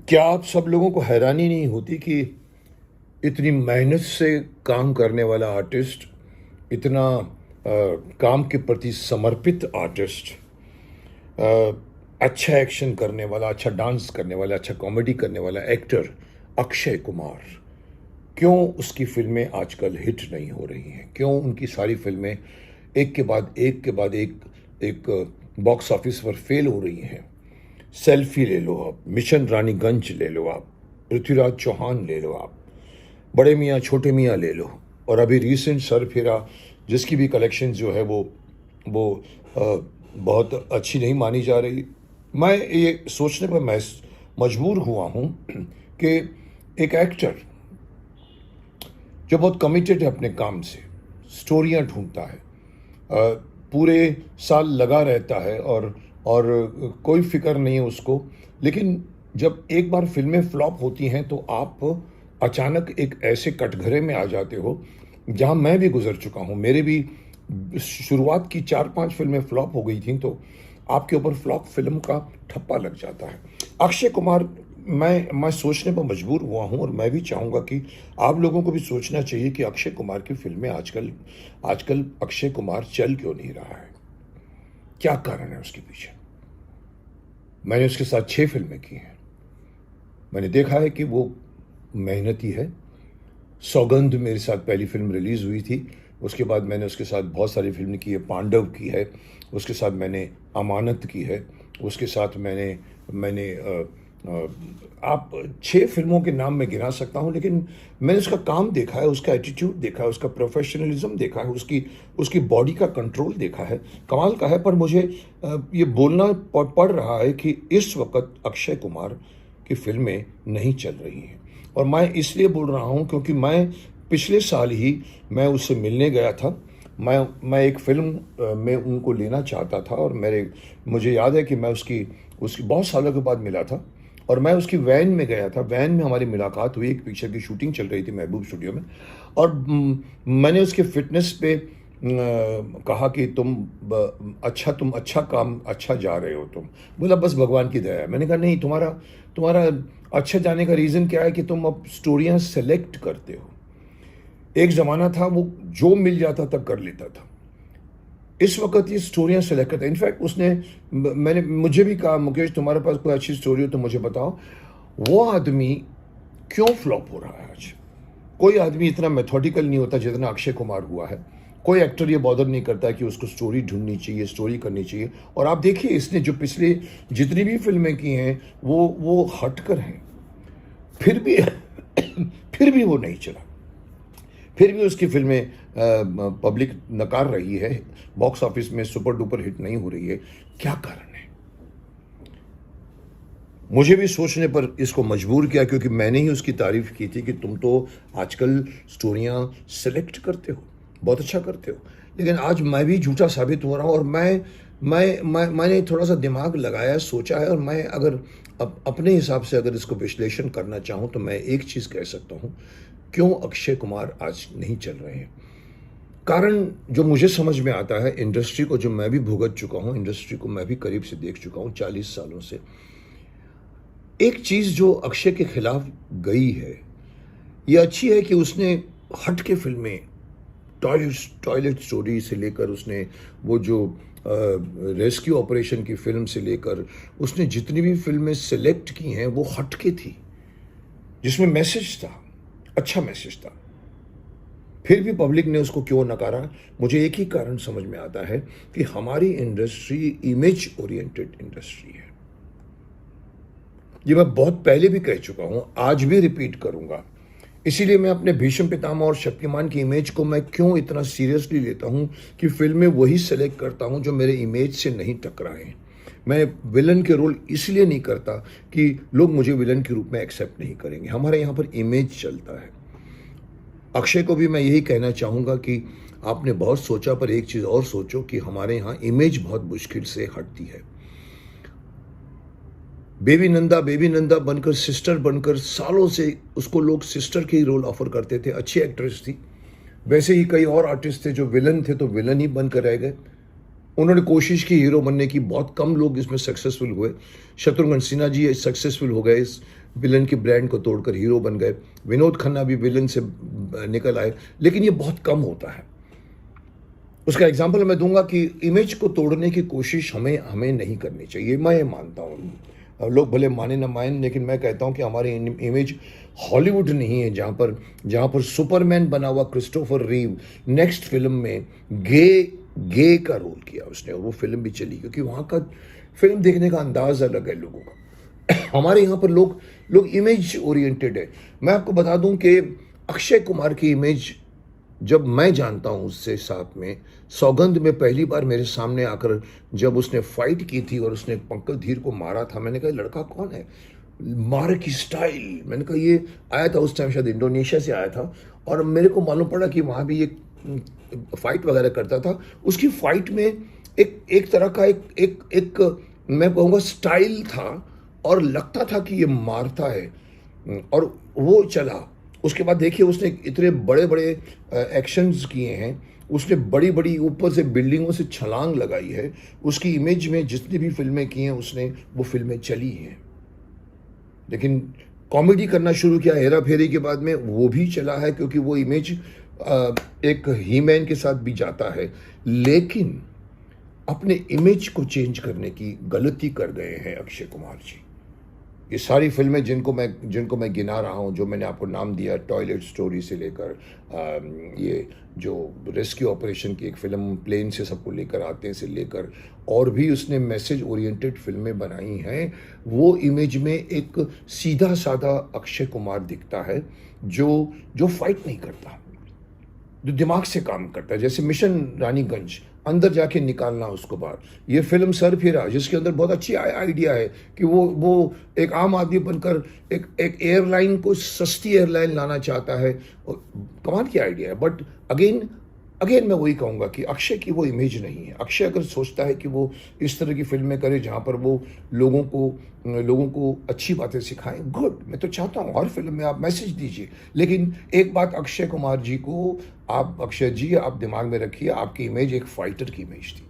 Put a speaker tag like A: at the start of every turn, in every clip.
A: क्या आप सब लोगों को हैरानी नहीं होती कि इतनी मेहनत से काम करने वाला आर्टिस्ट, इतना काम के प्रति समर्पित आर्टिस्ट, अच्छा एक्शन करने वाला, अच्छा डांस करने वाला, अच्छा कॉमेडी करने वाला एक्टर अक्षय कुमार, क्यों उसकी फिल्में आजकल हिट नहीं हो रही हैं? क्यों उनकी सारी फिल्में एक के बाद एक के बाद एक बॉक्स ऑफिस पर फेल हो रही हैं? सेल्फी ले लो आप, मिशन रानीगंज ले लो आप, पृथ्वीराज चौहान ले लो आप, बड़े मियाँ छोटे मियाँ ले लो, और अभी रिसेंट सरफेरा जिसकी भी कलेक्शन जो है वो बहुत अच्छी नहीं मानी जा रही। मैं ये सोचने पर मैं मजबूर हुआ हूँ कि एक एक्टर जो बहुत कमिटेड है अपने काम से, स्टोरियाँ ढूंढता है, पूरे साल लगा रहता है और कोई फिक्र नहीं है उसको, लेकिन जब एक बार फिल्में फ्लॉप होती हैं तो आप अचानक एक ऐसे कटघरे में आ जाते हो जहां मैं भी गुजर चुका हूं। मेरे भी शुरुआत की 4-5 फिल्में फ्लॉप हो गई थी, तो आपके ऊपर फ्लॉप फिल्म का ठप्पा लग जाता है। अक्षय कुमार, मैं सोचने पर मजबूर हुआ हूं, और मैं भी चाहूंगा कि आप लोगों को भी सोचना चाहिए कि अक्षय कुमार की फिल्में आजकल अक्षय कुमार चल क्यों नहीं रहा है? क्या कारण है उसके पीछे? मैंने उसके साथ 6 फिल्में की हैं। मैंने देखा है कि वो मेहनती है। सौगंध मेरे साथ पहली फिल्म रिलीज हुई थी, उसके बाद मैंने उसके साथ बहुत सारी फिल्म की है। पांडव की है, उसके साथ मैंने अमानत की है, उसके साथ मैंने आप 6 फिल्मों के नाम मैं गिना सकता हूं, लेकिन मैंने उसका काम देखा है, उसका एटीट्यूड देखा है, उसका प्रोफेशनलिज्म देखा है, उसकी बॉडी का कंट्रोल देखा है। कमाल का है। पर मुझे ये बोलना पड़ रहा है कि इस वक्त अक्षय कुमार की फिल्में नहीं चल रही हैं, और मैं इसलिए बोल रहा हूं क्योंकि मैं पिछले साल ही मैं उससे मिलने गया था। मैं एक फिल्म में उनको लेना चाहता था, और मुझे याद है कि मैं उसकी बहुत सालों के बाद मिला था, और मैं उसकी वैन में गया था। वैन में हमारी मुलाकात हुई, एक पिक्चर की शूटिंग चल रही थी महबूब स्टूडियो में, और मैंने उसके फिटनेस पे कहा कि तुम अच्छा काम, अच्छा जा रहे हो तुम। बोला बस भगवान की दया है। मैंने कहा नहीं, तुम्हारा अच्छा जाने का रीज़न क्या है कि तुम अब स्टोरियाँ सेलेक्ट करते हो। एक ज़माना था वो जो मिल जाता तब कर लेता था, इस वक्त ये स्टोरियाँ सेलेक्ट करता है। इनफैक्ट मैंने मुझे भी कहा, मुकेश तुम्हारे पास कोई अच्छी स्टोरी हो तो मुझे बताओ। वो आदमी क्यों फ्लॉप हो रहा है आज? कोई आदमी इतना मेथोडिकल नहीं होता जितना अक्षय कुमार हुआ है। कोई एक्टर ये बॉदर नहीं करता कि उसको स्टोरी ढूंढनी चाहिए, स्टोरी करनी चाहिए। और आप देखिए, इसने जो पिछले जितनी भी फिल्में की हैं वो हटकर हैं, फिर भी फिर भी वो नहीं चला, फिर भी उसकी फिल्में पब्लिक नकार रही है, बॉक्स ऑफिस में सुपर डुपर हिट नहीं हो रही है। क्या कारण है? मुझे भी सोचने पर इसको मजबूर किया, क्योंकि मैंने ही उसकी तारीफ की थी कि तुम तो आजकल स्टोरियां सेलेक्ट करते हो, बहुत अच्छा करते हो। लेकिन आज मैं भी झूठा साबित हो रहा हूं, और मैंने थोड़ा सा दिमाग लगाया, सोचा है, और मैं अगर अपने हिसाब से अगर इसको विश्लेषण करना चाहूं तो मैं एक चीज कह सकता हूं, क्यों अक्षय कुमार आज नहीं चल रहे हैं। कारण जो मुझे समझ में आता है, इंडस्ट्री को जो मैं भी भुगत चुका हूं, इंडस्ट्री को मैं भी करीब से देख चुका हूं 40 सालों से, एक चीज जो अक्षय के खिलाफ गई है, ये अच्छी है कि उसने हट के फिल्में, टॉयलेट स्टोरी से लेकर उसने वो जो रेस्क्यू ऑपरेशन की फिल्म से लेकर उसने जितनी भी फिल्में सेलेक्ट की हैं वो हट के थी, जिसमें मैसेज था, अच्छा मैसेज था। फिर भी पब्लिक ने उसको क्यों नकारा? मुझे एक ही कारण समझ में आता है कि हमारी इंडस्ट्री इमेज ओरिएंटेड इंडस्ट्री है। ये मैं बहुत पहले भी कह चुका हूं, आज भी रिपीट करूंगा। इसीलिए मैं अपने भीष्म पितामह और शक्तिमान की इमेज को मैं क्यों इतना सीरियसली लेता हूं कि फिल्में वही सेलेक्ट करता हूं जो मेरे इमेज से नहीं टकराएं। मैं विलन के रोल इसलिए नहीं करता कि लोग मुझे विलन के रूप में एक्सेप्ट नहीं करेंगे। हमारे यहाँ पर इमेज चलता है। अक्षय को भी मैं यही कहना चाहूँगा कि आपने बहुत सोचा, पर एक चीज़ और सोचो कि हमारे यहाँ इमेज बहुत मुश्किल से हटती है। बेबी नंदा बनकर, सिस्टर बनकर, सालों से उसको लोग सिस्टर के ही रोल ऑफर करते थे। अच्छी एक्ट्रेस थी। वैसे ही कई और आर्टिस्ट थे जो विलन थे तो विलन ही बनकर रह गए। उन्होंने कोशिश की हीरो बनने की, बहुत कम लोग इसमें सक्सेसफुल हुए। शत्रुघ्न सिन्हा जी सक्सेसफुल हो गए, इस विलन के ब्रांड को तोड़कर हीरो बन गए। विनोद खन्ना भी विलन से निकल आए, लेकिन ये बहुत कम होता है। उसका एग्जाम्पल मैं दूंगा कि इमेज को तोड़ने की कोशिश हमें हमें नहीं करनी चाहिए। मैं ये मानता हूँ, लोग भले माने ना माने, लेकिन मैं कहता हूँ कि हमारी इमेज हॉलीवुड नहीं है, जहाँ पर सुपरमैन बना हुआ क्रिस्टोफर रीव नेक्स्ट फिल्म में गे का रोल किया उसने, और वो फिल्म भी चली, क्योंकि वहाँ का फिल्म देखने का अंदाज अलग है लोगों का। हमारे यहाँ पर लोग इमेज ओरिएंटेड है। मैं आपको बता दूं कि अक्षय कुमार की इमेज जब मैं जानता हूं उससे साथ में, सौगंध में पहली बार मेरे सामने आकर जब उसने फाइट की थी और उसने पंकज धीर को मारा था, मैंने कहा लड़का कौन है, मार की स्टाइल, मैंने कहा ये आया था उस टाइम, शायद इंडोनेशिया से आया था, और मेरे को मालूम पड़ा कि वहाँ भी ये फाइट वगैरह करता था। उसकी फाइट में एक तरह का एक मैं कहूँगा स्टाइल था, और लगता था कि ये मारता है, और वो चला। उसके बाद देखिए उसने इतने बड़े बड़े एक्शंस किए हैं, उसने बड़ी बड़ी ऊपर से बिल्डिंगों से छलांग लगाई है। उसकी इमेज में जितनी भी फिल्में की हैं उसने, वो फिल्में चली हैं। लेकिन कॉमेडी करना शुरू किया हेरा फेरी के बाद में, वो भी चला है, क्योंकि वो इमेज एक ही मैन के साथ भी जाता है। लेकिन अपने इमेज को चेंज करने की गलती कर गए हैं अक्षय कुमार जी। ये सारी फिल्में जिनको मैं गिना रहा हूँ, जो मैंने आपको नाम दिया, टॉयलेट स्टोरी से लेकर ये जो रेस्क्यू ऑपरेशन की एक फिल्म प्लेन से सबको लेकर आते हैं से लेकर, और भी उसने मैसेज ओरिएंटेड फिल्में बनाई हैं, वो इमेज में एक सीधा साधा अक्षय कुमार दिखता है, जो फाइट नहीं करता, जो दिमाग से काम करता है। जैसे मिशन रानीगंज, अंदर जाके निकालना उसको बाहर। ये फिल्म सर फिरा, जिसके अंदर बहुत अच्छी आइडिया है कि वो एक आम आदमी बनकर एक एयरलाइन को सस्ती एयरलाइन लाना चाहता है, कमाल की आइडिया है। बट अगेन मैं वही कहूँगा कि अक्षय की वो इमेज नहीं है। अक्षय अगर सोचता है कि वो इस तरह की फिल्में करे जहाँ पर वो लोगों को अच्छी बातें सिखाएं, गुड, मैं तो चाहता हूँ हर फिल्म में आप मैसेज दीजिए। लेकिन एक बात अक्षय कुमार जी को, अक्षय जी आप दिमाग में रखिए, आपकी इमेज एक फाइटर की इमेज थी,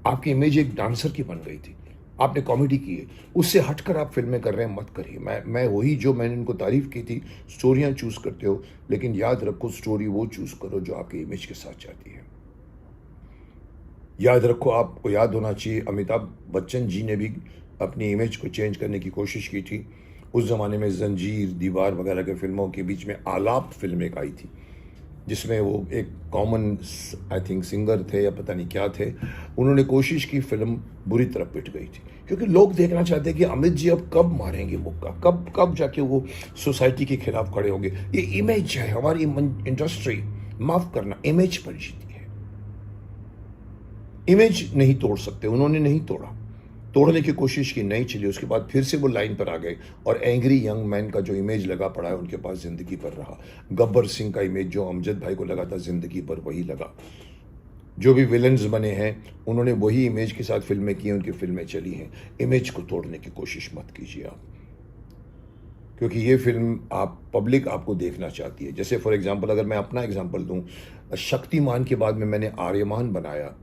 A: आपकी इमेज एक डांसर की बन गई थी, आपने कॉमेडी की है, उससे हटकर आप फिल्में कर रहे हैं, मत करिए। मैं वही जो मैंने इनको तारीफ की थी, स्टोरियां चूज करते हो, लेकिन याद रखो स्टोरी वो चूज करो जो आपकी इमेज के साथ जाती है। याद रखो, आपको याद होना चाहिए, अमिताभ बच्चन जी ने भी अपनी इमेज को चेंज करने की कोशिश की थी। उस जमाने में जंजीर, दीवार वगैरह के फिल्मों के बीच में आलाप फिल्म एक आई थी, जिसमें वो एक कॉमन आई थिंक सिंगर थे या पता नहीं क्या थे। उन्होंने कोशिश की, फिल्म बुरी तरह पिट गई थी, क्योंकि लोग देखना चाहते हैं कि अमित जी अब कब मारेंगे मुक्का, कब जाके वो सोसाइटी के खिलाफ खड़े होंगे। ये इमेज है, हमारी इंडस्ट्री, माफ करना, इमेज पर जीती है। इमेज नहीं तोड़ सकते, उन्होंने नहीं तोड़ा, तोड़ने की कोशिश की, नहीं चली। उसके बाद फिर से वो लाइन पर आ गए, और एंग्री यंग मैन का जो इमेज लगा पड़ा है उनके पास जिंदगी पर रहा। गब्बर सिंह का इमेज जो अमजद भाई को लगा था जिंदगी पर, वही लगा। जो भी विलन्स बने हैं उन्होंने वही इमेज के साथ फिल्में की हैं, उनकी फिल्में चली हैं। इमेज को तोड़ने की कोशिश मत कीजिए आप, क्योंकि ये फिल्म पब्लिक आपको देखना चाहती है। जैसे फॉर एग्जांपल अगर मैं अपना एग्जांपल दूं, शक्तिमान के बाद में मैंने आर्यमान बनाया,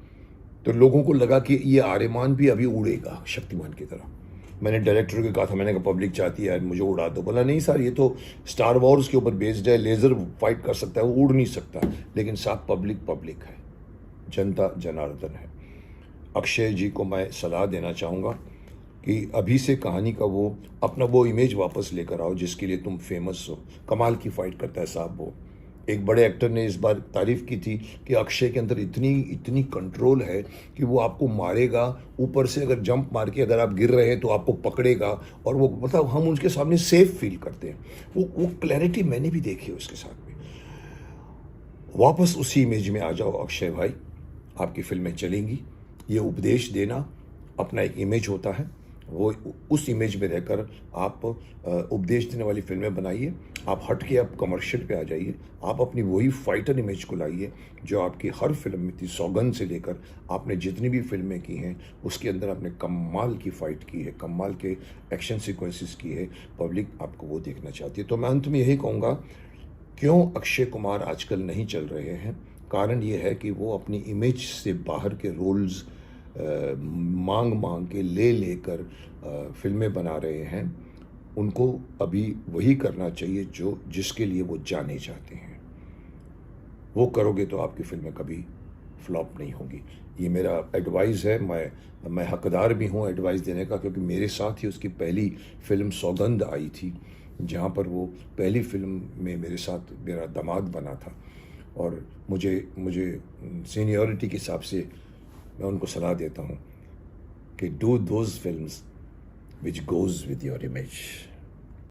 A: तो लोगों को लगा कि ये आर्यमान भी अभी उड़ेगा शक्तिमान की तरह। मैंने डायरेक्टर को कहा था, मैंने कहा पब्लिक चाहती है मुझे उड़ा दो। बोला नहीं सर, ये तो स्टार वॉर्स के ऊपर बेस्ड है, लेज़र फाइट कर सकता है, वो उड़ नहीं सकता। लेकिन साहब पब्लिक है, जनता जनार्दन है। अक्षय जी को मैं सलाह देना चाहूँगा कि अभी से कहानी का अपना वो इमेज वापस लेकर आओ जिसके लिए तुम फेमस हो। कमाल की फाइट करता है साहब वो। एक बड़े एक्टर ने इस बार तारीफ की थी कि अक्षय के अंदर इतनी कंट्रोल है कि वो आपको मारेगा, ऊपर से अगर जंप मार के अगर आप गिर रहे हैं तो आपको पकड़ेगा, और वो मतलब हम उनके सामने सेफ फील करते हैं। वो क्लैरिटी मैंने भी देखी है उसके साथ में। वापस उसी इमेज में आ जाओ अक्षय भाई, आपकी फिल्में चलेंगी। ये उपदेश देना अपना एक इमेज होता है, वो उस इमेज में रहकर आप उपदेश देने वाली फिल्में बनाइए। आप हट के आप कमर्शियल पे आ जाइए, आप अपनी वही फाइटर इमेज को लाइए जो आपकी हर फिल्म में थी। सौगंध से लेकर आपने जितनी भी फिल्में की हैं उसके अंदर आपने कमाल की फाइट की है, कमाल के एक्शन सीक्वेंसेस की है। पब्लिक आपको वो देखना चाहती है। तो मैं अंत में यही कहूँगा, क्यों अक्षय कुमार आजकल नहीं चल रहे हैं, कारण ये है कि वो अपनी इमेज से बाहर के रोल्स मांग मांग के ले लेकर फिल्में बना रहे हैं, उनको अभी वही करना चाहिए जो जिसके लिए वो जाने जाते हैं। वो करोगे तो आपकी फिल्में कभी फ्लॉप नहीं होंगी। ये मेरा एडवाइस है। मैं हकदार भी हूँ एडवाइस देने का, क्योंकि मेरे साथ ही उसकी पहली फिल्म सौगंध आई थी, जहाँ पर वो पहली फिल्म में मेरे साथ मेरा दामाद बना था। और मुझे मुझे सीनियरिटी के हिसाब से मैं उनको सलाह देता हूँ कि do those films which goes with your image.